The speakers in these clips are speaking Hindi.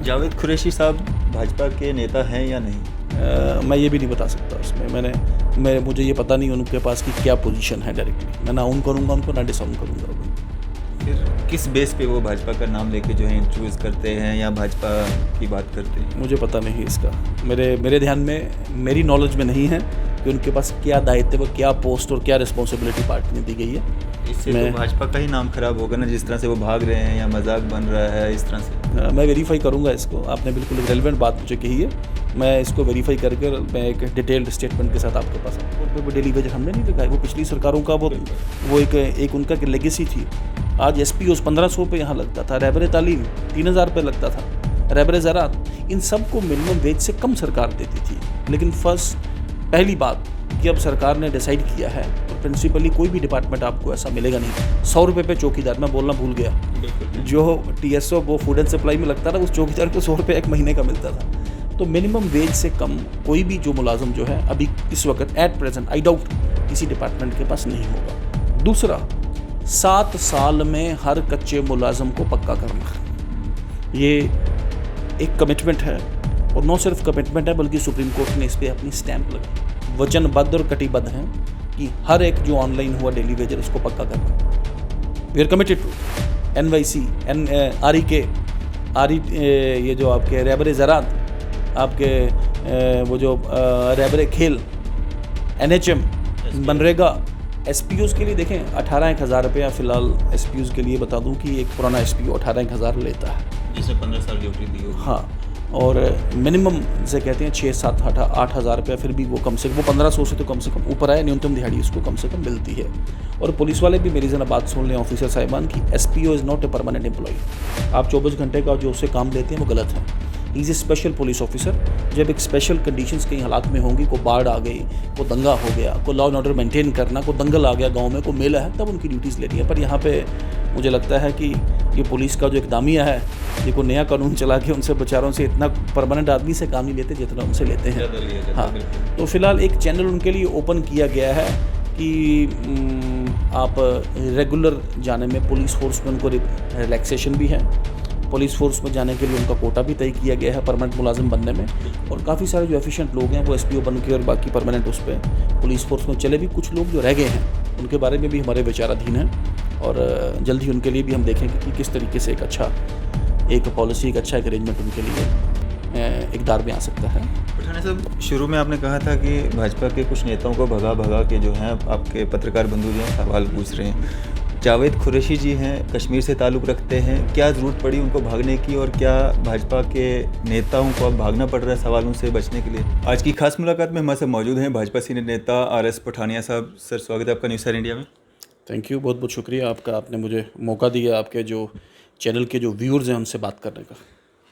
जावेद कुरैशी साहब भाजपा के नेता हैं या नहीं? मैं ये भी नहीं बता सकता उसमें। मुझे ये पता नहीं उनके पास की क्या पोजीशन है डायरेक्टली। मैं ना ऑन करूँगा उनको, ना डिसऑन करूँगा। फिर किस बेस पे वो भाजपा का नाम लेके जो है इंट्रोड्यूस करते हैं या भाजपा की बात करते हैं? मुझे पता नहीं इसका। मेरे ध्यान में, मेरी नॉलेज में नहीं है कि उनके पास क्या दायित्व, क्या पोस्ट और क्या रिस्पॉन्सिबिलिटी पार्टी ने दी गई है। इससे तो भाजपा का ही नाम खराब होगा ना, जिस तरह से वो भाग रहे हैं या मजाक बन रहा है इस तरह से। मैं वेरीफाई करूंगा इसको। आपने बिल्कुल रेलेवेंट बात मुझे कही है। मैं इसको वेरीफाई करके मैं एक डिटेल्ड स्टेटमेंट के साथ आपके पास वो डेली वेज हमने नहीं लिखा है। वो पिछली सरकारों का वो एक उनका लेगेसी थी। आज SPOs 1500 पे यहाँ लगता था, रहबर तालीम 3000 पे लगता था, रहबर ज़राअत, इन सब को मिनिमम वेज से कम सरकार देती थी। लेकिन पहली बात कि अब सरकार ने डिसाइड किया है तो प्रिंसिपली कोई भी डिपार्टमेंट आपको ऐसा मिलेगा नहीं। 100 रुपये पे चौकीदार, मैं बोलना भूल गया, जो TSO वो फूड एंड सप्लाई में लगता था, उस चौकीदार को 100 रुपये एक महीने का मिलता था। तो मिनिमम वेज से कम कोई भी जो मुलाजम जो है अभी इस वक्त एट प्रेजेंट आई डाउट किसी डिपार्टमेंट के पास नहीं होगा। दूसरा, 7 साल में हर कच्चे मुलाजम को पक्का करना, ये एक कमिटमेंट है। और न सिर्फ कमिटमेंट है बल्कि सुप्रीम कोर्ट ने इस पर अपनी स्टैंप लगाई। वचनबद्ध और कटिबद्ध हैं कि हर एक जो ऑनलाइन हुआ डेली वेजर उसको पक्का करना। We are committed to NYC REK ये जो आपके रहबर ज़राअत, आपके वो जो रहबर खेल, NHM, मनरेगा, SPOs के लिए देखें 18-1000 रुपया फ़िलहाल SPOs के लिए बता दूं कि एक पुराना SPO 18-1000 लेता है, जिसने 15 साल ड्यूटी दी हो। हाँ, और मिनिमम से कहते हैं 6-7-8 हज़ार रुपया, फिर भी वो कम से कम, वो 1500 से तो कम से कम ऊपर आए, न्यूनतम दिहाड़ी उसको कम से कम मिलती है। और पुलिस वाले भी मेरी ज़रा बात सुन लें, ऑफिसर साहिबान की, SPO is not a permanent employ. आप 24 घंटे का जो उससे काम लेते हैं वो गलत है। Is a special police officer. जब एक स्पेशल कंडीशंस कई हालात में होंगी, को बाढ़ आ गई, को दंगा हो गया, को लॉ एंड ऑर्डर मेंटेन करना, को दंगल आ गया गांव में, को मेला है, तब उनकी ड्यूटीज़ लेनी है। पर यहाँ पे मुझे लगता है कि ये पुलिस का जो एक दामिया है, ये को नया कानून चला के उनसे बेचारों से इतना परमानेंट आदमी से काम नहीं लेते जितना उनसे लेते हैं। हाँ, तो फिलहाल एक चैनल उनके लिए ओपन किया गया है कि आप रेगुलर जाने में पुलिस फोर्स में उनको रिलैक्सेशन भी है। पुलिस फोर्स में जाने के लिए उनका कोटा भी तय किया गया है परमानेंट मुलाजिम बनने में। और काफ़ी सारे जो एफिशिएंट लोग हैं वो SPO बन के और बाकी परमानेंट उस पर पुलिस फोर्स में चले भी। कुछ लोग जो रह गए हैं उनके बारे में भी हमारे विचाराधीन हैं और जल्द ही उनके लिए भी हम देखेंगे कि किस तरीके से एक पॉलिसी, एक अच्छा अरेंजमेंट उनके लिए इक़दार में आ सकता है। पठान साहब, शुरू में आपने कहा था कि भाजपा के कुछ नेताओं को भगा के जो हैं आपके पत्रकार बंधु जो हैं सवाल पूछ रहे हैं। जावेद कुरैशी जी हैं, कश्मीर से ताल्लुक़ रखते हैं, क्या ज़रूरत पड़ी उनको भागने की और क्या भाजपा के नेताओं को अब भागना पड़ रहा है सवालों से बचने के लिए? आज की खास मुलाकात में हमारे साथ मौजूद हैं भाजपा सीनियर नेता RS पठानिया साहब। सर, स्वागत है आपका न्यूज़ सर इंडिया में। थैंक यू, बहुत बहुत शुक्रिया आपका, आपने मुझे मौका दिया आपके जो चैनल के जो व्यूअर्स हैं उनसे बात करने का।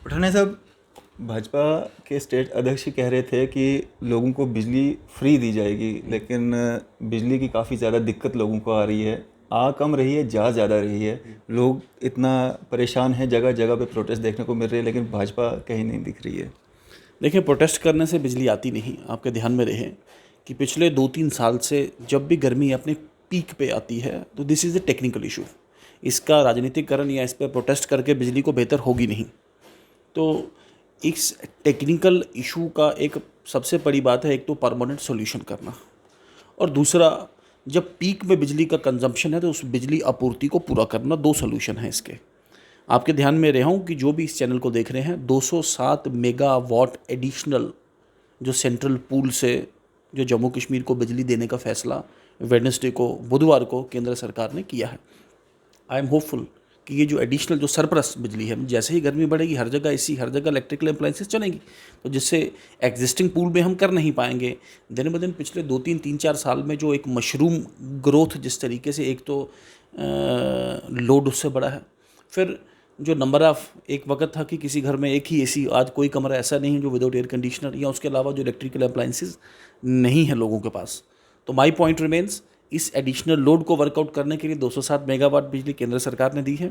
पठानिया साहब, भाजपा के स्टेट अध्यक्ष कह रहे थे कि लोगों को बिजली फ्री दी जाएगी, लेकिन बिजली की काफ़ी ज़्यादा दिक्कत लोगों को आ रही है। कम रही है, जा ज़्यादा रही है, लोग इतना परेशान हैं, जगह जगह पे प्रोटेस्ट देखने को मिल रही है, लेकिन भाजपा कहीं नहीं दिख रही है। देखिए, प्रोटेस्ट करने से बिजली आती नहीं। आपके ध्यान में रहे कि पिछले 2-3 साल से जब भी गर्मी अपने पीक पे आती है तो this is a technical issue. इसका राजनीतिकरण या इस पर प्रोटेस्ट करके बिजली को बेहतर होगी नहीं। तो इस टेक्निकल इशू का एक सबसे बड़ी बात है, एक तो परमानेंट सॉल्यूशन करना, और दूसरा जब पीक में बिजली का कंजम्पशन है तो उस बिजली आपूर्ति को पूरा करना। 2 सॉल्यूशन हैं इसके। आपके ध्यान में रहा हूँ कि जो भी इस चैनल को देख रहे हैं, 207 मेगावाट एडिशनल जो सेंट्रल पूल से जो जम्मू कश्मीर को बिजली देने का फैसला वेडनेसडे को, बुधवार को केंद्र सरकार ने किया है। आई एम होपफुल कि ये जो एडिशनल जो सरप्लस बिजली है, जैसे ही गर्मी बढ़ेगी हर जगह AC, हर जगह इलेक्ट्रिकल अप्लाइंसेस चलेंगी, तो जिससे एग्जिस्टिंग पूल में हम कर नहीं पाएंगे। दिन ब दिन पिछले 2-3-4 साल में जो एक मशरूम ग्रोथ जिस तरीके से, एक तो लोड उससे बड़ा है, फिर जो नंबर ऑफ़, एक वक्त था कि किसी घर में एक ही AC, आज कोई कमरा ऐसा नहीं है जो विदाउट एयर कंडीशनर या उसके अलावा जो इलेक्ट्रिकल अप्लाइंसेस नहीं है लोगों के पास। तो माई पॉइंट रिमेन्स, इस एडिशनल लोड को वर्कआउट करने के लिए 207 मेगावाट बिजली केंद्र सरकार ने दी है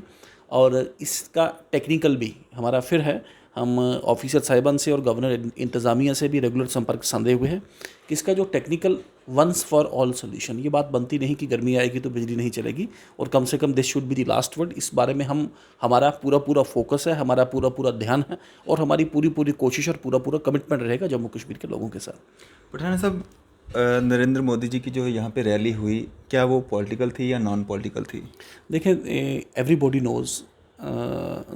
और इसका टेक्निकल भी हमारा फिर है, हम ऑफिसर साहिबान से और गवर्नर इंतज़ामिया से भी रेगुलर संपर्क साधे हुए हैं कि इसका जो technical once for all solution, ये बात बनती नहीं कि गर्मी आएगी तो बिजली नहीं चलेगी, और कम से come this should be the last word. इस बारे में हमारा पूरा फोकस है, हमारा पूरा ध्यान है, और हमारी पूरी कोशिश और पूरा कमिटमेंट रहेगा जम्मू कश्मीर के लोगों के साथ। पठान साहब, नरेंद्र मोदी जी की जो यहाँ पे रैली हुई, क्या वो पॉलिटिकल थी या नॉन पॉलिटिकल थी? देखें, एवरीबॉडी नोज़,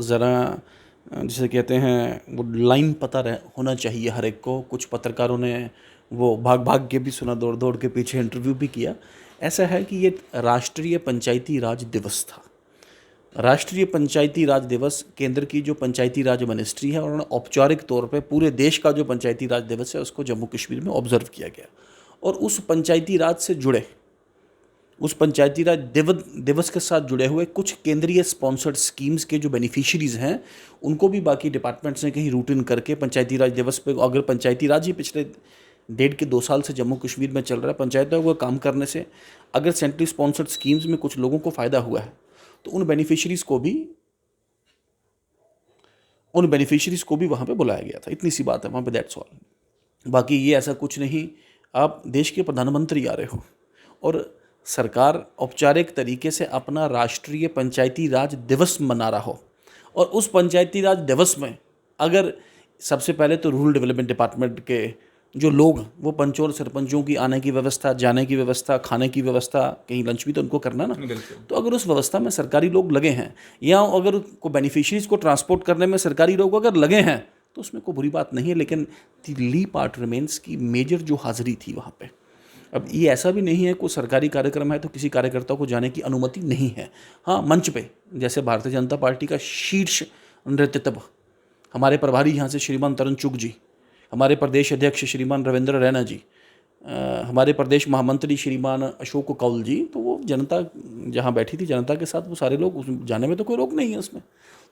ज़रा जिसे कहते हैं वो लाइन पता होना चाहिए हर एक को। कुछ पत्रकारों ने वो भाग के भी सुना, दौड़ के पीछे इंटरव्यू भी किया। ऐसा है कि ये राष्ट्रीय पंचायती राज दिवस था। राष्ट्रीय पंचायती राज दिवस केंद्र की जो पंचायती राज मिनिस्ट्री है, उन्होंने औपचारिक तौर पे पूरे देश का जो पंचायती राज दिवस है उसको जम्मू कश्मीर में ऑब्जर्व किया गया, और उस पंचायती राज से जुड़े, उस पंचायती राज दिवस के साथ जुड़े हुए कुछ केंद्रीय स्पॉन्सर्ड स्कीम्स के जो बेनिफिशियरीज़ हैं उनको भी बाकी डिपार्टमेंट्स ने कहीं रूटीन करके पंचायती राज दिवस पे, अगर पंचायती राज ही पिछले 1.5 साल से जम्मू कश्मीर में चल रहा है, पंचायतों को काम करने से अगर सेंट्रली स्पॉन्सर्ड स्कीम्स में कुछ लोगों को फ़ायदा हुआ है तो उन बेनिफिशियरीज़ को भी वहाँ पे बुलाया गया था। इतनी सी बात है वहाँ पे, दैट्स ऑल। बाकी ये ऐसा कुछ नहीं, आप देश के प्रधानमंत्री आ रहे हो और सरकार औपचारिक तरीके से अपना राष्ट्रीय पंचायती राज दिवस मना रहा हो, और उस पंचायती राज दिवस में अगर सबसे पहले तो रूरल डेवलपमेंट डिपार्टमेंट के जो लोग, वो पंचों और सरपंचों की आने की व्यवस्था, जाने की व्यवस्था, खाने की व्यवस्था, कहीं लंच भी तो उनको करना ना, तो अगर उस व्यवस्था में सरकारी लोग लगे हैं, या अगर को बेनिफिशरीज को ट्रांसपोर्ट करने में सरकारी लोग अगर लगे हैं, तो उसमें कोई बुरी बात नहीं है। लेकिन द ली पार्ट रिमेन्स की मेजर जो हाजिरी थी वहाँ पे, अब ये ऐसा भी नहीं है कोई सरकारी कार्यक्रम है तो किसी कार्यकर्ता को जाने की अनुमति नहीं है। हाँ, मंच पे जैसे भारतीय जनता पार्टी का शीर्ष नेतृत्व, हमारे प्रभारी यहाँ से श्रीमान तरुण चुग जी, हमारे प्रदेश अध्यक्ष श्रीमान रविंद्र रैना जी, हमारे प्रदेश महामंत्री श्रीमान अशोक कौल जी, तो वो जनता जहाँ बैठी थी जनता के साथ वो सारे लोग, जाने में तो कोई रोक नहीं है उसमें।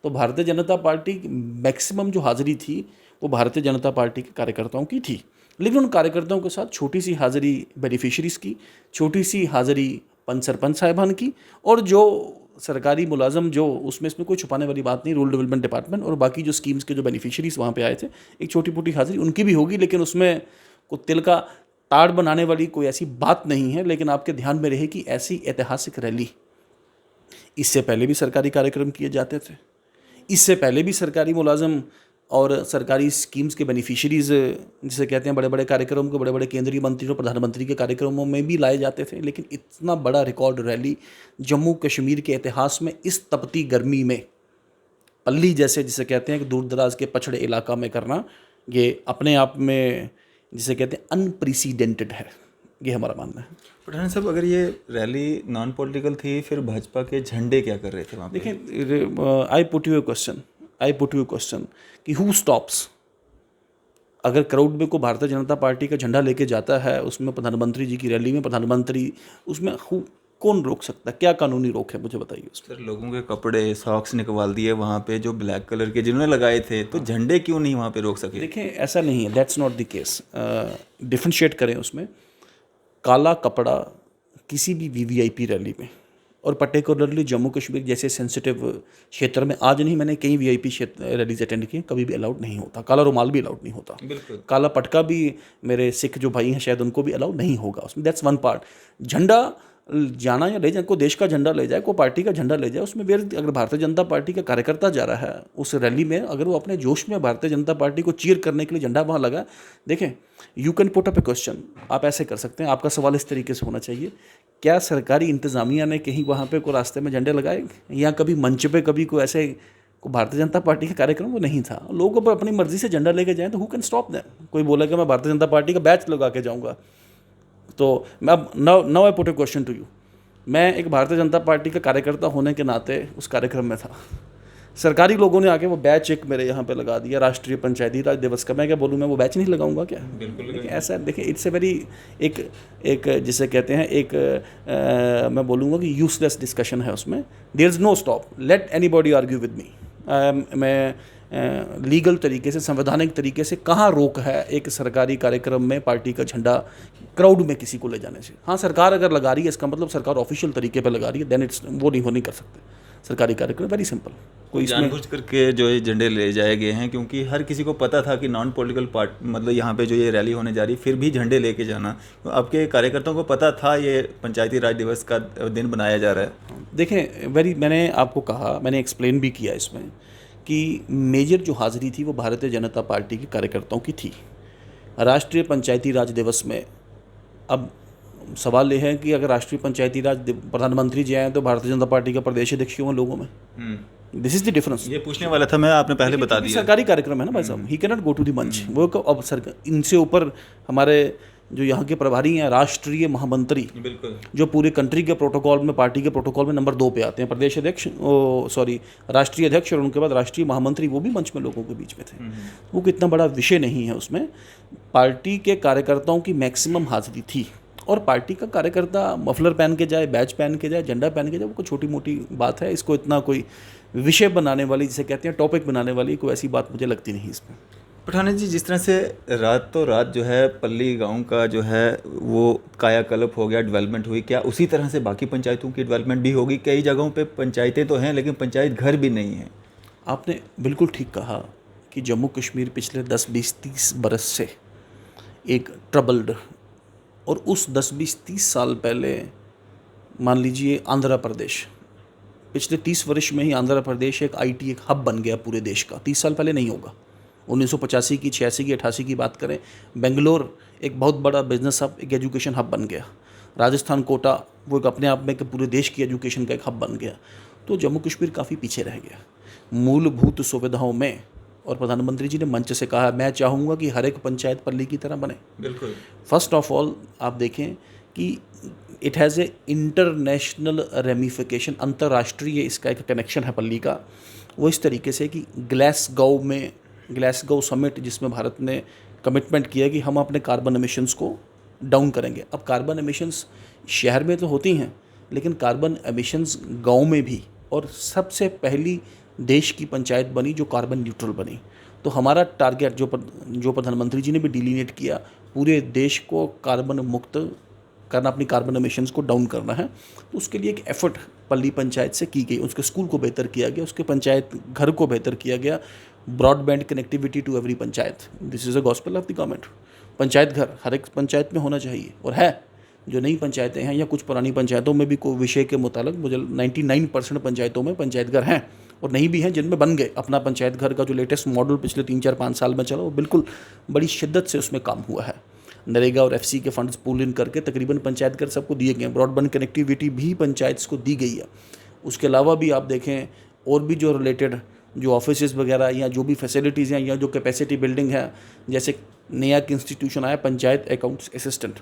तो भारतीय जनता पार्टी मैक्सिमम जो हाजिरी थी वो भारतीय जनता पार्टी के कार्यकर्ताओं की थी, लेकिन उन कार्यकर्ताओं के साथ छोटी सी हाजिरी बेनिफिशरीज़ की, छोटी सी हाजिरी पंच सरपंच साहिबान की, और जो सरकारी मुलाजम जो उसमें इसमें कोई छुपाने वाली बात नहीं, रूरल डेवलपमेंट डिपार्टमेंट और बाकी जो स्कीम्स के जो बेनिफिशरीज़ वहाँ पे आए थे, एक छोटी मोटी हाजिरी उनकी भी होगी, लेकिन उसमें कोई तिल का ताड़ बनाने वाली कोई ऐसी बात नहीं है। लेकिन आपके ध्यान में रहे कि ऐसी ऐतिहासिक रैली इससे पहले भी सरकारी कार्यक्रम किए जाते थे, इससे पहले भी सरकारी मुलाजम और सरकारी स्कीम्स के बेनिफिशरीज़ जिसे कहते हैं बड़े बड़े कार्यक्रम को, बड़े बड़े केंद्रीय मंत्री और प्रधानमंत्री के कार्यक्रमों में भी लाए जाते थे। लेकिन इतना बड़ा रिकॉर्ड रैली जम्मू कश्मीर के इतिहास में इस तपती गर्मी में पल्ली जैसे जिसे कहते हैं कि दूर दराज के पछड़े इलाका में करना, ये अपने आप में जिसे कहते हैं अनप्रेसिडेंटेड है, ये हमारा मानना है। पठान साहब, अगर ये रैली नॉन पॉलिटिकल थी, फिर भाजपा के झंडे क्या कर रहे थे वहाँ पे? देखें, I put U A question कि हु स्टॉप्स, अगर क्राउड में को भारतीय जनता पार्टी का झंडा लेके जाता है उसमें प्रधानमंत्री जी की रैली में, प्रधानमंत्री उसमें कौन रोक सकता है? क्या कानूनी रोक है, मुझे बताइए उस पर। सर, लोगों के कपड़े सॉक्स निकलवा दिए वहाँ पे जो ब्लैक कलर के जिन्होंने लगाए थे, तो झंडे क्यों नहीं वहाँ पे रोक सके? देखें, ऐसा नहीं है, that's not the case. Differentiate करें उसमें। काला कपड़ा किसी भी वीवीआईपी रैली में, और पर्टिकुलरली जम्मू कश्मीर जैसे सेंसिटिव क्षेत्र में, आज नहीं मैंने कई वीआईपी रैलीज अटेंड की, कभी भी अलाउड नहीं होता। काला रुमाल भी अलाउड नहीं होता, बिल्कुल। काला पटका भी मेरे सिख जो भाई हैं शायद उनको भी अलाउड नहीं होगा उसमें। That's one part. झंडा जाना या ले जाए, को देश का झंडा ले जाए, को पार्टी का झंडा ले जाए, उसमें अगर भारतीय जनता पार्टी का कार्यकर्ता जा रहा है उस रैली में, अगर वो अपने जोश में भारतीय जनता पार्टी को चीयर करने के लिए झंडा वहाँ लगा, देखें, you can put up A question, आप ऐसे कर सकते हैं। आपका सवाल इस तरीके से होना चाहिए, क्या सरकारी इंतजामिया ने कहीं वहाँ पे कोई रास्ते में झंडे लगाए, या कभी मंच पे कभी कोई ऐसे को भारतीय जनता पार्टी का कार्यक्रम वो नहीं था? लोग अगर अपनी मर्जी से झंडा लेके जाएँ तो हु कैन स्टॉप देम? कोई बोला कि मैं भारतीय जनता पार्टी का बैच लगा के जाऊँगा, तो मैं अब now I put a question to you, मैं एक भारतीय जनता पार्टी का कार्यकर्ता होने के नाते उस कार्यक्रम में था, सरकारी लोगों ने आके वो बैच एक मेरे यहाँ पे लगा दिया राष्ट्रीय पंचायती राज दिवस का, मैं क्या बोलूँ, मैं वो बैच नहीं लगाऊंगा क्या? बिल्कुल ऐसा देखिए, इट्स ए वेरी एक जिसे कहते हैं मैं बोलूँगा कि यूजलेस डिस्कशन है उसमें। There is no stop, let anybody argue with me. मैं लीगल तरीके से, संवैधानिक तरीके से कहाँ रोक है एक सरकारी कार्यक्रम में पार्टी का झंडा क्राउड में किसी को ले जाने से? हाँ, सरकार अगर लगा रही है इसका मतलब सरकार ऑफिशियल तरीके पे लगा रही है, देन इट्स वो नहीं कर सकते। सरकारी कार्यक्रम, वेरी सिंपल। कोई इसमें जानबूझ करके जो ये झंडे ले जाए गए हैं, क्योंकि हर किसी को पता था कि नॉन पॉलिटिकल पार्ट मतलब यहाँ पे जो ये रैली होने जा रही, फिर भी झंडे लेके जाना, तो आपके कार्यकर्ताओं को पता था ये पंचायती राज दिवस का दिन बनाया जा रहा है? देखें, मैंने आपको कहा, मैंने एक्सप्लेन भी किया इसमें कि मेजर जो हाज़िरी थी वो भारतीय जनता पार्टी के कार्यकर्ताओं की थी राष्ट्रीय पंचायती राज दिवस में। अब सवाल ये है कि अगर राष्ट्रीय पंचायती राज प्रधानमंत्री जी आए तो भारतीय जनता पार्टी का प्रदेश अध्यक्ष क्यों है लोगों में? This is the difference. ये पूछने वाला था मैं, आपने पहले बता दिया। सरकारी कार्यक्रम है ना भाई साहब, he can not go to the मंच। वो अब इनसे ऊपर हमारे जो यहाँ के प्रभारी हैं, राष्ट्रीय महामंत्री, बिल्कुल, जो जो पूरे कंट्री के प्रोटोकॉल में, पार्टी के प्रोटोकॉल में नंबर 2 पे आते हैं, प्रदेश अध्यक्ष, राष्ट्रीय अध्यक्ष और उनके बाद राष्ट्रीय महामंत्री, वो भी मंच में लोगों के बीच में थे। वो कितना बड़ा विषय नहीं है उसमें। पार्टी के कार्यकर्ताओं की मैक्सिमम हाजिरी थी, और पार्टी का कार्यकर्ता मफलर पहन के जाए, बैच पहन के जाए, झंडा पहन के जाए, वो कोई छोटी मोटी बात है। इसको इतना कोई विषय बनाने वाली, जिसे कहते हैं टॉपिक बनाने वाली, कोई ऐसी बात मुझे लगती नहीं इसमें। पठानिया जी, जिस तरह से रातों रात जो है पल्ली गांव का जो है वो कायाकल्प हो गया, डेवलपमेंट हुई, क्या उसी तरह से बाकी पंचायतों की डेवलपमेंट भी होगी? कई जगहों पे पंचायतें तो हैं लेकिन पंचायत घर भी नहीं है। आपने बिल्कुल ठीक कहा कि जम्मू कश्मीर पिछले 10, 20, 30 बरस से एक ट्रबल्ड, और उस 10, 20, 30 साल पहले मान लीजिए आंध्र प्रदेश, पिछले 30 वर्ष में ही आंध्र प्रदेश एक IT एक हब बन गया पूरे देश का। 30 साल पहले नहीं होगा। 1985 की, 86 की, 88 की बात करें, बेंगलोर एक बहुत बड़ा बिजनेस हब, एक एजुकेशन हब बन गया। राजस्थान कोटा वो एक अपने आप में कि पूरे देश की एजुकेशन का एक हब बन गया। तो जम्मू कश्मीर काफ़ी पीछे रह गया मूलभूत सुविधाओं में। और प्रधानमंत्री जी ने मंच से कहा, मैं चाहूँगा कि हर एक पंचायत पल्ली की तरह बने। बिल्कुल। फर्स्ट ऑफ ऑल आप देखें कि it has a international ramification, अंतर्राष्ट्रीय इसका एक कनेक्शन है पल्ली का। वो इस तरीके से कि ग्लासगो समिट, जिसमें भारत ने कमिटमेंट किया कि हम अपने कार्बन एमिशंस को डाउन करेंगे। अब कार्बन एमिशंस शहर में तो होती हैं, लेकिन कार्बन एमिशंस गांव में भी, और सबसे पहली देश की पंचायत बनी जो कार्बन न्यूट्रल बनी। तो हमारा टारगेट जो प्रधानमंत्री जी ने भी डिलीनेट किया, पूरे देश को कार्बन मुक्त करना, अपनी कार्बन एमिशंस को डाउन करना है। तो उसके लिए एक एफर्ट पल्ली पंचायत से की गई। उसके स्कूल को बेहतर किया गया, उसके पंचायत घर को बेहतर किया गया, broadband connectivity to every panchayat. This is a gospel of the government. Panchayat घर हर एक पंचायत में होना चाहिए, और है। जो नई पंचायतें हैं या कुछ पुरानी पंचायतों में भी कोई विषय के मुताबिक मुझे 99% पंचायतों में पंचायत घर हैं, और नहीं भी हैं जिनमें बन गए। अपना पंचायत घर का जो लेटेस्ट मॉडल पिछले 3, 4, 5 साल में चला, वो बिल्कुल बड़ी शिद्दत से उसमें काम हुआ है। नरेगा और FC के फंड्स पूल इन करके तकरीबन पंचायत घर सबको दिए गए हैं। ब्रॉडबैंड कनेक्टिविटी भी पंचायत को दी गई है। उसके अलावा भी आप देखें, और भी जो रिलेटेड जो ऑफिसेज वगैरह या जो भी फैसिलिटीज़ हैं या जो कैपेसिटी बिल्डिंग है, जैसे नया इंस्टीट्यूशन आया पंचायत अकाउंट्स असिस्टेंट,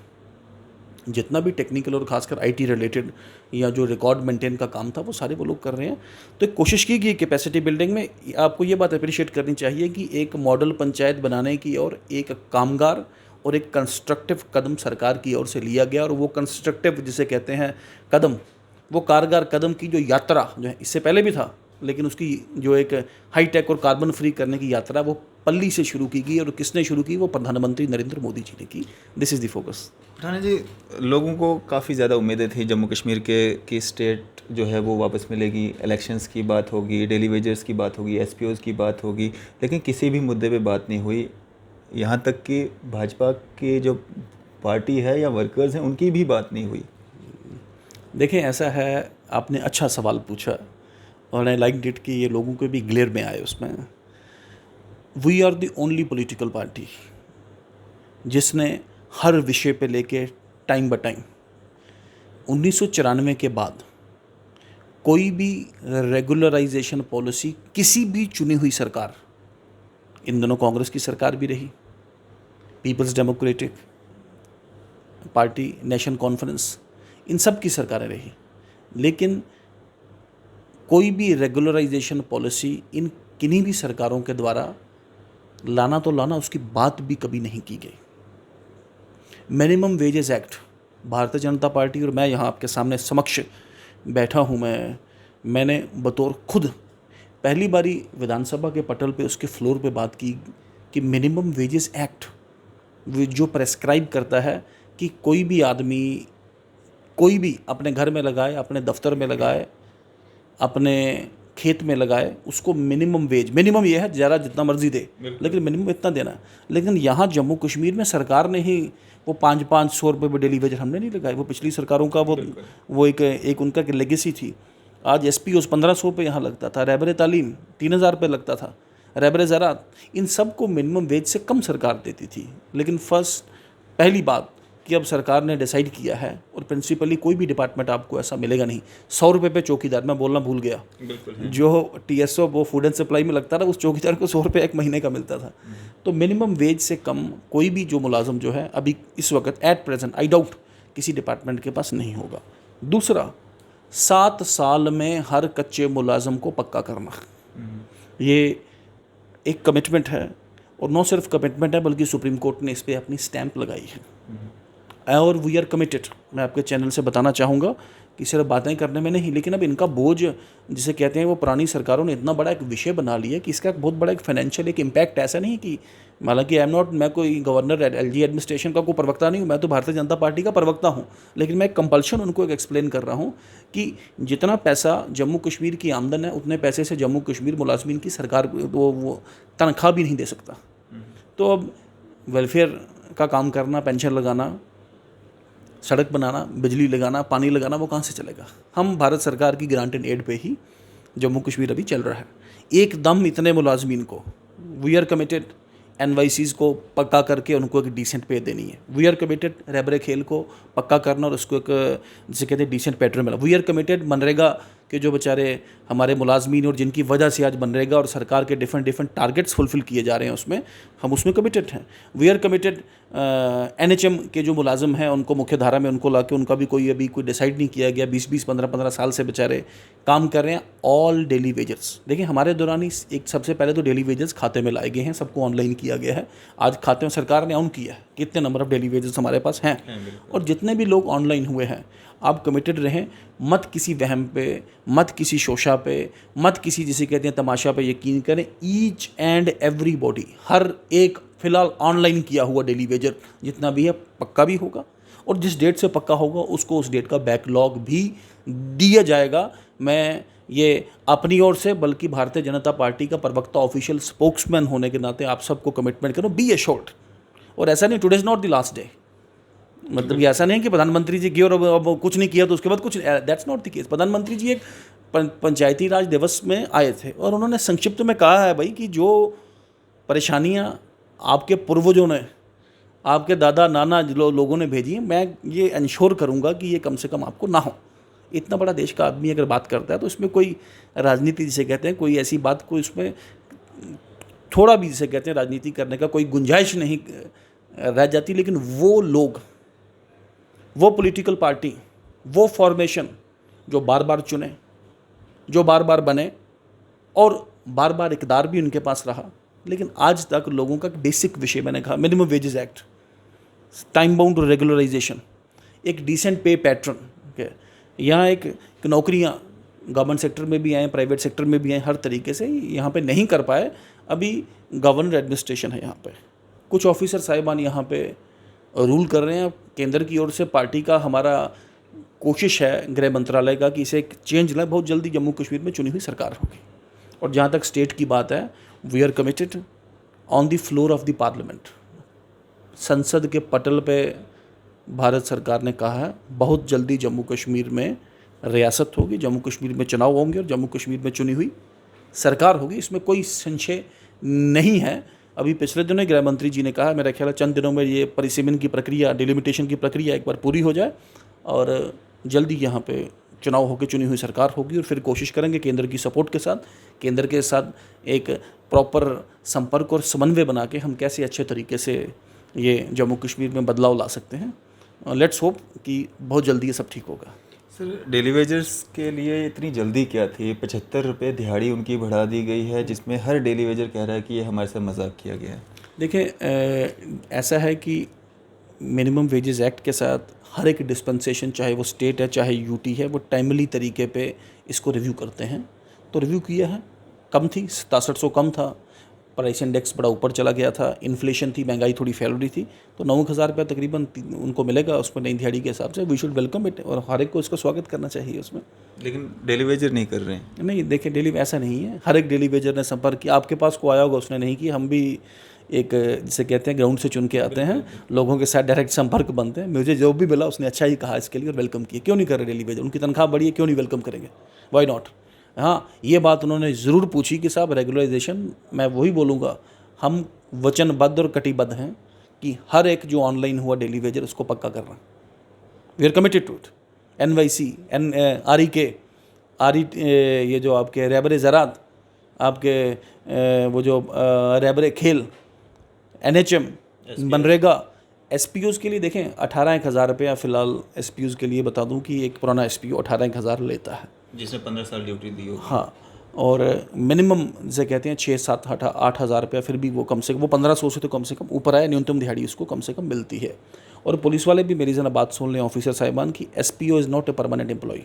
जितना भी टेक्निकल और खासकर IT रिलेटेड या जो रिकॉर्ड मेंटेन का काम था, वो सारे वो लोग कर रहे हैं। तो एक कोशिश की गई कैपेसिटी बिल्डिंग में। आपको ये बात अप्रिशिएट करनी चाहिए कि एक मॉडल पंचायत बनाने की और एक कामगार और एक कंस्ट्रक्टिव कदम सरकार की ओर से लिया गया। और वो कंस्ट्रक्टिव जिसे कहते हैं कदम, वो कारगर कदम की जो यात्रा जो है, इससे पहले भी था, लेकिन उसकी जो एक हाई टेक और कार्बन फ्री करने की यात्रा, वो पल्ली से शुरू की गई। और किसने शुरू की? वो प्रधानमंत्री नरेंद्र मोदी जी ने की। This is the focus. Pathania ji, लोगों को काफ़ी ज़्यादा उम्मीदें थी जम्मू कश्मीर की स्टेट जो है वो वापस मिलेगी, इलेक्शंस की बात होगी, डेली वेजर्स की बात होगी, SPOs की बात होगी, लेकिन किसी भी मुद्दे पे बात नहीं हुई। यहाँ तक कि भाजपा की जो पार्टी है या वर्कर्स हैं, उनकी भी बात नहीं हुई। देखें, ऐसा है, आपने अच्छा सवाल पूछा, और आई लाइक डिट कि ये लोगों को भी ग्लेयर में आए उसमें। We are the only political party जिसने हर विषय पे लेके टाइम ब टाइम 1994 के बाद कोई भी रेगुलराइजेशन पॉलिसी किसी भी चुनी हुई सरकार, इन दोनों कांग्रेस की सरकार भी रही, Peoples Democratic Party, Nation Conference, इन सब की सरकारें रही, लेकिन कोई भी रेगुलराइजेशन पॉलिसी इन किन्हीं भी सरकारों के द्वारा लाना तो लाना, उसकी बात भी कभी नहीं की गई। Minimum wages act, Bharatiya Janata party और मैं यहाँ आपके सामने समक्ष बैठा हूँ, मैंने बतौर खुद पहली बारी विधानसभा के पटल पे उसके फ्लोर पे बात की कि मिनिमम वेजेस एक्ट जो प्रेस्क्राइब करता है कि कोई भी आदमी कोई भी अपने घर में लगाए, अपने दफ्तर में लगाए, अपने खेत में लगाए उसको मिनिमम वेज, मिनिमम ये है ज़्यादा जितना मर्जी दे लेकिन मिनिमम इतना देना है। लेकिन यहाँ जम्मू कश्मीर में सरकार ने ही वो 500-500 रुपये डेली वेज हमने नहीं लगाए, वो पिछली सरकारों का वो एक उनका लेगेसी थी। आज एसपीओ 1500 रुपये यहाँ लगता था, रहबर तालीम 3000 रुपये लगता था, रहबर ज़राअत, इन सब को मिनिमम वेज से कम सरकार देती थी। लेकिन पहली बात कि अब सरकार ने डिसाइड किया है और प्रिंसिपली कोई भी डिपार्टमेंट आपको ऐसा मिलेगा नहीं। 100 रुपये पे चौकीदार, मैं बोलना भूल गया, जो टीएसओ वो फूड एंड सप्लाई में लगता था उस चौकीदार को 100 रुपये एक महीने का मिलता था। तो मिनिमम वेज से कम कोई भी जो मुलाजम जो है अभी इस वक्त एट प्रेजेंट आई डाउट किसी डिपार्टमेंट के पास नहीं होगा। दूसरा, 7 साल में हर कच्चे मुलाजम को पक्का करना, ये एक कमिटमेंट है और न सिर्फ कमिटमेंट है बल्कि सुप्रीम कोर्ट ने इस पर अपनी स्टैंप लगाई है और वी आर कमिटेड। मैं आपके चैनल से बताना चाहूँगा कि सिर्फ बातें करने में नहीं, लेकिन अब इनका बोझ जिसे कहते हैं वो पुरानी सरकारों ने इतना बड़ा एक विषय बना लिया कि इसका एक बहुत बड़ा एक फाइनेंशियल एक इम्पैक्ट ऐसा नहीं कि हालांकि मैं कोई गवर्नर एलजी एडमिनिस्ट्रेशन का कोई प्रवक्ता नहीं हूँ, मैं तो भारतीय जनता पार्टी का प्रवक्ता हूँ, लेकिन मैं एक कंपल्शन उनको एक एक्सप्लेन कर रहा हूँ कि जितना पैसा जम्मू कश्मीर की आमदन है उतने पैसे से जम्मू कश्मीर मुलाजमीन की सरकार वो तनख्वाह भी नहीं दे सकता। तो अब वेलफेयर का काम करना, पेंशन लगाना, सड़क बनाना, बिजली लगाना, पानी लगाना, वो कहाँ से चलेगा? हम भारत सरकार की ग्रांट एंड एड पे ही जम्मू कश्मीर अभी चल रहा है। एकदम इतने मुलाजमीन को वी आर कमिटेड एनवाईसीज़ को पक्का करके उनको एक डिसेंट पे देनी है। वी आर कमिटेड रहबर खेल को पक्का करना और उसको एक जिसे कहते हैं डिसेंट पेट्रोल मिला। वी आर कमिटेड मनरेगा के जो बेचारे हमारे मुलाजमीन और जिनकी वजह से आज मनरेगा और सरकार के डिफरेंट टारगेट्स फुलफिल किए जा रहे हैं उसमें हम उसमें कमिटेड हैं। वी आर कमिटेड एनएचएम के जो मुलाजिम हैं उनको मुख्य धारा में उनको ला के उनका भी अभी कोई डिसाइड नहीं किया गया, 20-20, 15-15 साल से बेचारे काम कर रहे हैं, ऑल डेली वेजर्स। देखिए हमारे दौरान ही एक सबसे पहले तो डेली वेजर्स खाते में लाए गए हैं, सबको ऑनलाइन किया गया है। आज खाते में सरकार ने ऑन किया है कितने नंबर ऑफ डेली वेजर्स हमारे पास हैं और जितने भी लोग ऑनलाइन हुए हैं आप कमिटेड रहें, मत किसी वहम पे, मत किसी शोशा पे, मत किसी जिसे कहते हैं तमाशा पे यकीन करें। ईच एंड एवरीबॉडी, हर एक फ़िलहाल ऑनलाइन किया हुआ डेली वेजर जितना भी है पक्का भी होगा और जिस डेट से पक्का होगा उसको उस डेट का बैकलॉग भी दिया जाएगा। मैं ये अपनी ओर से बल्कि भारतीय जनता पार्टी का प्रवक्ता ऑफिशियल स्पोक्समैन होने के नाते आप सबको कमिटमेंट करूँ, बी एश्योर्ड। और ऐसा नहीं today is not the last day, मतलब ये ऐसा नहीं है कि प्रधानमंत्री जी गए और अब कुछ नहीं किया तो उसके बाद कुछ, दैट्स नॉट द केस। प्रधानमंत्री जी एक पंचायती राज दिवस में आए थे और उन्होंने संक्षिप्त में कहा है भाई कि जो परेशानियां आपके पूर्वजों ने, आपके दादा नाना लोगों ने भेजी हैं, मैं ये इंश्योर करूंगा कि ये कम से कम आपको ना हो। इतना बड़ा देश का आदमी अगर बात करता है तो इसमें कोई राजनीति जिसे कहते हैं कोई ऐसी बात कोई उसमें थोड़ा भी जिसे कहते हैं राजनीति करने का कोई गुंजाइश नहीं रह जाती। लेकिन वो लोग, वो पॉलिटिकल पार्टी, वो फॉर्मेशन जो बार बार चुने, जो बार बार बने और बार बार इक़्तिदार भी उनके पास रहा, लेकिन आज तक लोगों का बेसिक विषय मैंने कहा minimum wages act, time bound regularization, एक डिसेंट पे पैटर्न, यहाँ एक नौकरियाँ गवर्नमेंट सेक्टर में भी आए, प्राइवेट सेक्टर में भी आए, हर तरीके से यहाँ पे नहीं कर पाए। अभी गवर्नर एडमिनिस्ट्रेशन है यहाँ पे, कुछ ऑफिसर साहिबान यहाँ पे रूल कर रहे हैं। केंद्र की ओर से पार्टी का हमारा कोशिश है, गृह मंत्रालय का, कि इसे एक चेंज लाए, बहुत जल्दी जम्मू कश्मीर में चुनी हुई सरकार होगी। और जहाँ तक स्टेट की बात है, we are committed on the floor of the parliament, संसद के पटल पे भारत सरकार ने कहा है बहुत जल्दी जम्मू कश्मीर में रियासत होगी, जम्मू कश्मीर में चुनाव होंगे और जम्मू कश्मीर में चुनी हुई सरकार होगी, इसमें कोई संशय नहीं है। अभी पिछले दिनों गृह मंत्री जी ने कहा, मेरा ख्याल है चंद दिनों में ये परिसीमन की प्रक्रिया, डिलिमिटेशन की प्रक्रिया एक बार पूरी हो जाए और जल्दी यहाँ पे चुनाव होकर चुनी हुई सरकार होगी और फिर कोशिश करेंगे केंद्र की सपोर्ट के साथ, केंद्र के साथ एक प्रॉपर संपर्क और समन्वय बना के हम कैसे अच्छे तरीके से ये जम्मू कश्मीर में बदलाव ला सकते हैं। लेट्स होप कि बहुत जल्दी ये सब ठीक होगा। सर, डेली वेजर्स के लिए इतनी जल्दी क्या थी? 75 रुपये दिहाड़ी उनकी बढ़ा दी गई है, जिसमें हर डेली वेजर कह रहा है कि ये हमारे साथ मजाक किया गया है। देखिए ऐसा है कि मिनिमम वेजेस एक्ट के साथ हर एक डिस्पेंसेशन, चाहे वो स्टेट है चाहे यूटी है, वो टाइमली तरीके पे इसको रिव्यू करते हैं। तो रिव्यू किया है, कम थी 6700 कम था, प्राइस इंडेक्स बड़ा ऊपर चला गया था, इन्फ्लेशन थी, महंगाई थोड़ी फैल रही थी, तो 9,000 रुपये तकरीबन उनको मिलेगा उसमें नई दिहाड़ी के हिसाब से। वी शुड वेलकम इट और हर एक को इसका स्वागत करना चाहिए उसमें। लेकिन डेली वेजर नहीं कर रहे हैं। नहीं देखिए, डेली ऐसा नहीं है, हर एक डेली वेजर ने संपर्क किया, आपके पास को आया होगा उसने नहीं किया। हम भी एक जिसे कहते हैं ग्राउंड से चुन के आते हैं, लोगों के साथ डायरेक्ट संपर्क बनते हैं। मुझे जो भी मिला उसने अच्छा ही कहा इसके लिए और वेलकम किया। क्यों नहीं कर रहे डेली वेजर, उनकी तनख्वाह बढ़ी है, क्यों नहीं वेलकम करेंगे, वाई नॉट। हाँ, ये बात उन्होंने ज़रूर पूछी कि साहब रेगुलराइजेशन, मैं वही बोलूँगा, हम वचनबद्ध और कटिबद्ध हैं कि हर एक जो ऑनलाइन हुआ डेली वेजर उसको पक्का करना। We are committed to it. NYC, REK, ये जो आपके रहबर ज़रात, आपके वो जो रहबर खेल, NHM, मनरेगा, SPOs के लिए देखें 18,000 रुपया फ़िलहाल SPOs के लिए बता दूं कि एक पुराना SPO 18,000 लेता है, जिसने 15 साल ड्यूटी दी हो। हाँ, और मिनिमम जिसे कहते हैं 6, 7, 8,000 रुपया, फिर भी वो कम से कम, वो 1500 से तो कम से कम ऊपर आया, न्यूनतम दिहाड़ी उसको कम से कम मिलती है। और पुलिस वाले भी मेरी ज़रा बात सुन लें, ऑफिसर साहिबान, की SPO is not a permanent employ.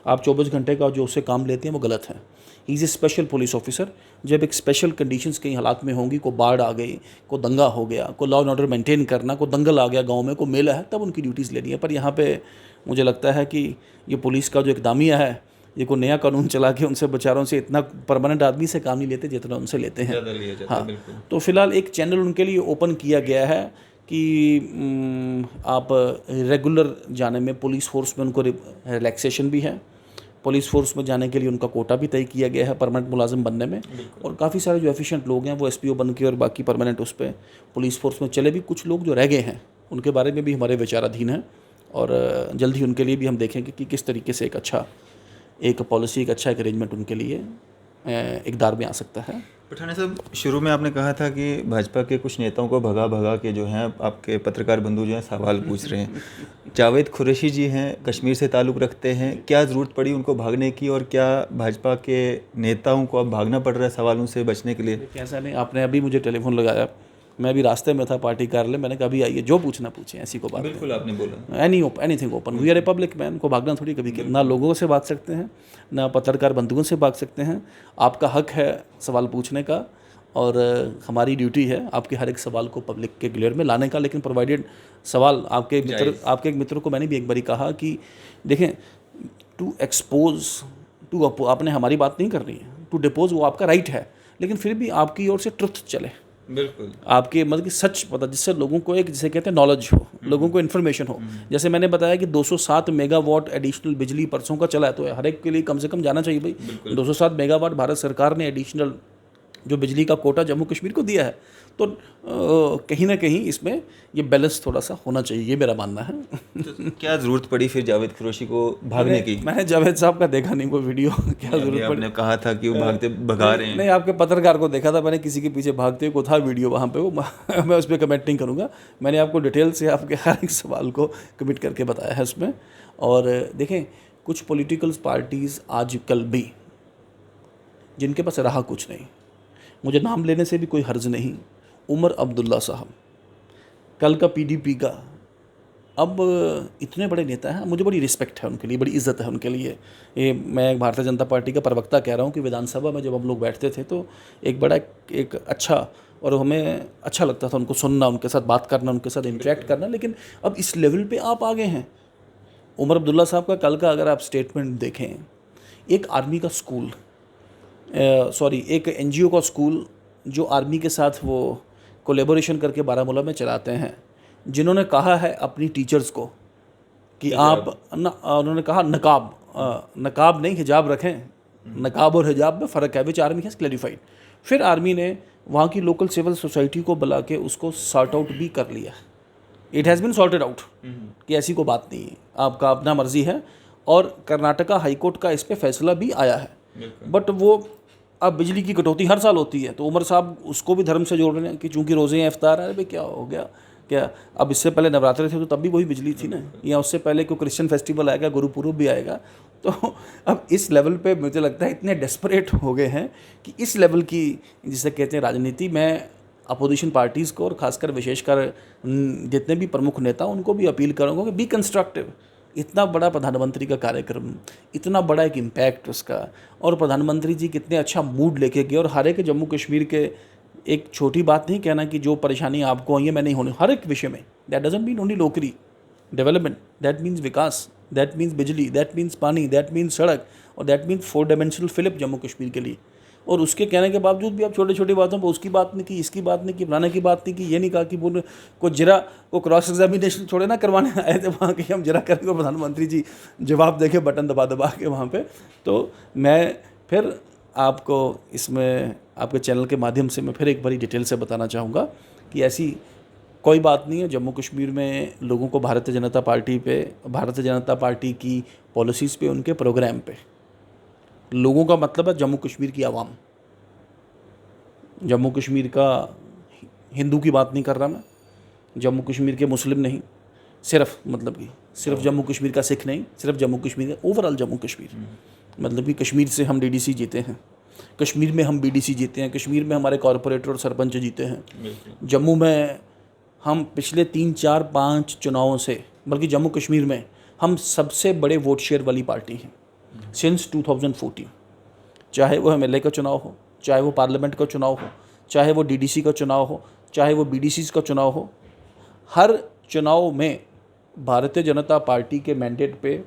आप 24 घंटे का जो उससे काम लेते हैं वो गलत है। He is a special police officer. जब एक स्पेशल कंडीशंस कई हालात में होंगी, को बाढ़ आ गई, को दंगा हो गया, को लॉ एंड ऑर्डर मेंटेन करना, को दंगल आ गया गांव में, को मेला है, तब उनकी ड्यूटीज़ लेनी है। पर यहाँ पे मुझे लगता है कि ये पुलिस का जो एक दामिया है, ये को नया कानून चला के उनसे बेचारों से इतना परमानेंट आदमी से काम नहीं लेते जितना उनसे लेते हैं। हाँ, तो फिलहाल एक चैनल उनके लिए ओपन किया गया है कि आप रेगुलर जाने में, पुलिस फोर्स में उनको रिलैक्सेशन भी है, पुलिस फोर्स में जाने के लिए उनका कोटा भी तय किया गया है परमानेंट मुलाजिम बनने में। और काफ़ी सारे जो एफिशिएंट लोग हैं वो SPO बन के और बाकी परमानेंट उस पर पुलिस फोर्स में चले भी। कुछ लोग जो रह गए हैं उनके बारे में भी हमारे विचाराधीन हैं और जल्द ही उनके लिए भी हम देखेंगे कि किस तरीके से एक पॉलिसी, एक अच्छा एक अरेंजमेंट उनके लिए इक़दार में आ सकता है। पठानिया साहब, शुरू में आपने कहा था कि भाजपा के कुछ नेताओं को भगा भगा के जो हैं आपके पत्रकार बंधु जो हैं सवाल पूछ रहे हैं। जावेद कुरैशी जी हैं, कश्मीर से ताल्लुक़ रखते हैं, क्या ज़रूरत पड़ी उनको भागने की और क्या भाजपा के नेताओं को अब भागना पड़ रहा है सवालों से बचने के लिए? ऐसा नहीं, आपने अभी मुझे टेलीफोन लगाया, मैं अभी रास्ते में था पार्टी कार्यालय, मैंने कहा अभी आइए, जो पूछना पूछें, ऐसी को बात। बिल्कुल आपने बोला, anything open. We are a public man, को भागना थोड़ी कभी ना लोगों से भाग सकते हैं, ना पत्रकार बंधुओं से भाग सकते हैं। आपका हक है सवाल पूछने का और हमारी ड्यूटी है आपके हर एक सवाल को पब्लिक के ग्लेयर में लाने का। लेकिन प्रोवाइडेड सवाल आपके एक मित्र को मैंने भी एक बारी कहा कि देखें, टू एक्सपोज टू, आपने हमारी बात नहीं करनी है, टू डिपोज वो आपका राइट है, लेकिन फिर भी आपकी ओर से ट्रुथ चले, बिल्कुल आपके मतलब कि सच पता, जिससे लोगों को एक, जिसे कहते हैं नॉलेज हो, लोगों को इन्फॉर्मेशन हो। जैसे मैंने बताया कि 207 मेगावाट एडिशनल बिजली परसों का चला है, तो हर एक के लिए कम से कम जाना चाहिए भाई। 207 मेगावाट भारत सरकार ने एडिशनल जो बिजली का कोटा जम्मू कश्मीर को दिया है, तो कहीं ना कहीं इसमें ये बैलेंस थोड़ा सा होना चाहिए, ये मेरा मानना है। तो क्या ज़रूरत पड़ी फिर जावेद कुरैशी को भागने की? मैंने जावेद साहब का देखा नहीं वो वीडियो, क्या ज़रूरत पड़ी? आपने कहा था कि वो भगा रहे हैं। नहीं, आपके पत्रकार को देखा था मैंने, किसी के पीछे भागते हुए को था वीडियो वहाँ पे, वो मैं उस पर कमेंट नहीं करूँगा। मैंने आपको डिटेल से आपके हर एक सवाल को कमिट करके बताया है उसमें। और देखें, कुछ पॉलिटिकल पार्टीज़ आजकल भी जिनके पास रहा कुछ नहीं, मुझे नाम लेने से भी कोई हर्ज नहीं, उमर अब्दुल्ला साहब, कल का PDP का, अब इतने बड़े नेता हैं, मुझे बड़ी रिस्पेक्ट है उनके लिए, बड़ी इज़्ज़त है उनके लिए। ये मैं भारतीय जनता पार्टी का प्रवक्ता कह रहा हूँ कि विधानसभा में जब हम लोग बैठते थे तो एक बड़ा एक अच्छा, और हमें अच्छा लगता था उनको सुनना, उनके साथ बात करना, उनके साथ इंटरेक्ट करना। लेकिन अब इस लेवल पे आप आ गए हैं। उमर अब्दुल्ला साहब का कल का अगर आप स्टेटमेंट देखें, एक आर्मी का स्कूल, एक NGO का स्कूल जो आर्मी के साथ वो कोलेबोरेशन करके बारामूला में चलाते हैं, जिन्होंने कहा है अपनी टीचर्स को कि आप उन्होंने कहा नकाब नहीं, हिजाब रखें, नकाब और हिजाब में फ़र्क है, विच आर्मी हैज़ क्लैरिफाइड। फिर आर्मी ने वहाँ की लोकल सिविल सोसाइटी को बुला के उसको सॉर्ट आउट भी कर लिया। It has been sorted out कि ऐसी कोई बात नहीं है, आपका अपना मर्जी है। और कर्नाटका हाईकोर्ट का इस पर फैसला भी आया है। बट वो अब बिजली की कटौती हर साल होती है, तो उमर साहब उसको भी धर्म से जोड़ रहे हैं कि चूंकि रोज़े इफ्तार है, भाई क्या हो गया क्या, अब इससे पहले नवरात्रे थे तो तब भी वही बिजली थी ना, या उससे पहले कोई क्रिश्चियन फेस्टिवल आएगा, गुरुपुरब भी आएगा। तो अब इस लेवल पे मुझे लगता है इतने डेस्परेट हो गए हैं कि इस लेवल की, जिसे कहते हैं राजनीति, मैं अपोजिशन पार्टीज़ को और ख़ासकर विशेषकर जितने भी प्रमुख नेता उनको भी अपील करूँगा कि बी कंस्ट्रक्टिव। इतना बड़ा प्रधानमंत्री का कार्यक्रम, इतना बड़ा एक इम्पैक्ट उसका, और प्रधानमंत्री जी कितने अच्छा मूड लेके गए और हर एक जम्मू कश्मीर के एक छोटी बात नहीं कहना कि जो परेशानी आपको आई है मैं नहीं होने, हर एक विषय में। दैट डजंट मीन ओनली नौकरी, डेवलपमेंट, दैट मीन्स विकास, दैट मीन्स बिजली, दैट मीन्स पानी, दैट मीन्स सड़क, और that means 4 dimensional fillip Jammu Kashmir के लिए। और उसके कहने के बावजूद भी आप छोटी छोटी बातों पर उसकी बात नहीं की, इसकी बात नहीं की, फलाने की बात नहीं की, ये नहीं कहा कि वो को जरा को क्रॉस एग्जामिनेशन छोड़े ना करवाने आए थे वहाँ के, हम जरा करेंगे प्रधानमंत्री जी जवाब देखे बटन दबा दबा के वहाँ पे। तो मैं फिर आपको इसमें आपके चैनल के माध्यम से मैं फिर एक बारी डिटेल से बताना चाहूँगा कि ऐसी कोई बात नहीं है। जम्मू कश्मीर में लोगों को भारतीय जनता पार्टी पे, भारतीय जनता पार्टी की पॉलिसीज़ पे, उनके प्रोग्राम पे, लोगों का मतलब है जम्मू कश्मीर की आवाम। जम्मू कश्मीर का हिंदू की बात नहीं कर रहा मैं, जम्मू कश्मीर के मुस्लिम नहीं, सिर्फ मतलब कि सिर्फ जम्मू कश्मीर का सिख नहीं, सिर्फ जम्मू कश्मीर का ओवरऑल जम्मू कश्मीर। मतलब कि कश्मीर से हम डीडीसी जीते हैं, कश्मीर में हम बीडीसी जीते हैं, कश्मीर में हमारे कॉरपोरेटर और सरपंच जीते हैं। जम्मू में हम पिछले 3, 4, 5 चुनावों से, बल्कि जम्मू कश्मीर में हम सबसे बड़े वोट शेयर वाली पार्टी हैं सिंस 2014। चाहे वो MLA का चुनाव हो, चाहे वो पार्लियामेंट का चुनाव हो, चाहे वो डीडीसी का चुनाव हो, चाहे वो बीडीसीज़ का चुनाव हो, हर चुनाव में भारतीय जनता पार्टी के मैंडेट पे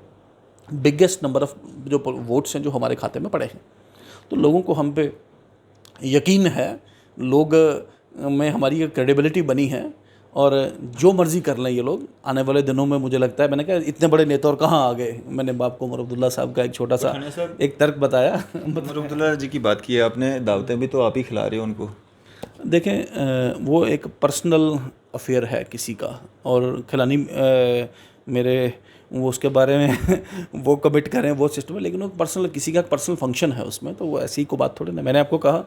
बिगेस्ट नंबर ऑफ जो वोट्स हैं जो हमारे खाते में पड़े हैं। तो लोगों को हम पे यकीन है, लोग में हमारी एक क्रेडिबिलिटी बनी है, और जो मर्ज़ी कर लें ये लोग आने वाले दिनों में। मुझे लगता है, मैंने कहा इतने बड़े नेता और कहाँ आ गए। मैंने आपको उमर अब्दुल्ला साहब का एक छोटा सा एक तर्क बताया। उमर अब्दुल्ला जी की बात की है आपने, दावतें भी तो आप ही खिला रहे हो उनको। देखें, वो एक पर्सनल अफेयर है किसी का, और खिलानी मेरे वो उसके बारे में वो कमिट करें वो सिस्टम है, लेकिन वो पर्सनल किसी का पर्सनल फंक्शन है उसमें, तो वो ऐसी ही को बात थोड़ी ना। मैंने आपको कहा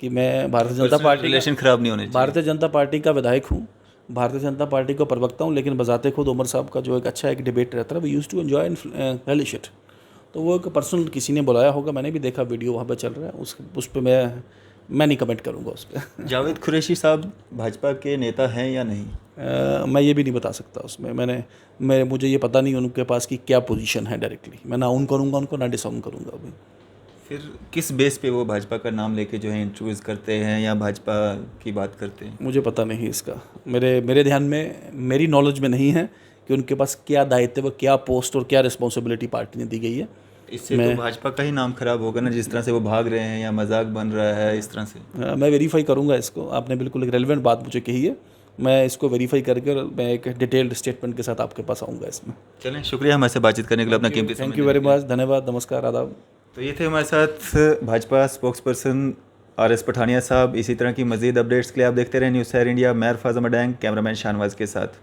कि मैं भारतीय जनता पार्टी रिलेशन खराब नहीं होने चाहिए। भारतीय जनता पार्टी का विधायक हूँ, भारतीय जनता पार्टी का प्रवक्ता हूँ, लेकिन बजाते खुद उमर साहब का जो एक अच्छा एक डिबेट रहता है, वो use to enjoy and really shit. तो वो एक पर्सनल किसी ने बुलाया होगा, मैंने भी देखा वीडियो वहाँ पे चल रहा है, उस पर मैं नहीं कमेंट करूँगा उस पर। जावेद कुरैशी साहब भाजपा के नेता हैं या नहीं? मैं ये भी नहीं बता सकता उसमें। मुझे ये पता नहीं उनके पास की क्या पोजीशन है डायरेक्टली। मैं ना ऑन करूँगा उनको, ना डिसऑन करूँगा अभी। फिर किस बेस पे वो भाजपा का नाम लेके जो है इंट्रोड्यूस करते हैं या भाजपा की बात करते हैं? मुझे पता नहीं इसका, मेरे ध्यान में, मेरी नॉलेज में नहीं है कि उनके पास क्या दायित्व, क्या पोस्ट और क्या रिस्पॉन्सिबिलिटी पार्टी ने दी गई है। इससे तो भाजपा का ही नाम खराब होगा ना, जिस तरह से वो भाग रहे हैं या मजाक बन रहा है इस तरह से। मैं वेरीफाई करूँगा इसको। आपने बिल्कुल एक रेलिवेंट बात मुझे कही है, मैं इसको वेरीफाई करके मैं एक डिटेल्ड स्टेटमेंट के साथ आपके पास आऊँगा इसमें। चलें, शुक्रिया हमारे से बातचीत करने के लिए, अपना कीमती समय। थैंक यू वेरी मच, धन्यवाद, नमस्कार, आदाब। तो ये थे हमारे साथ Bhajpa spokes person RS Pathania साहब। इसी तरह की मजीद अपडेट्स के लिए आप देखते रहें न्यूज़ शहर इंडिया। मैं अरफाज अमरडैंग, कैमरामैन शाहनवाज के साथ।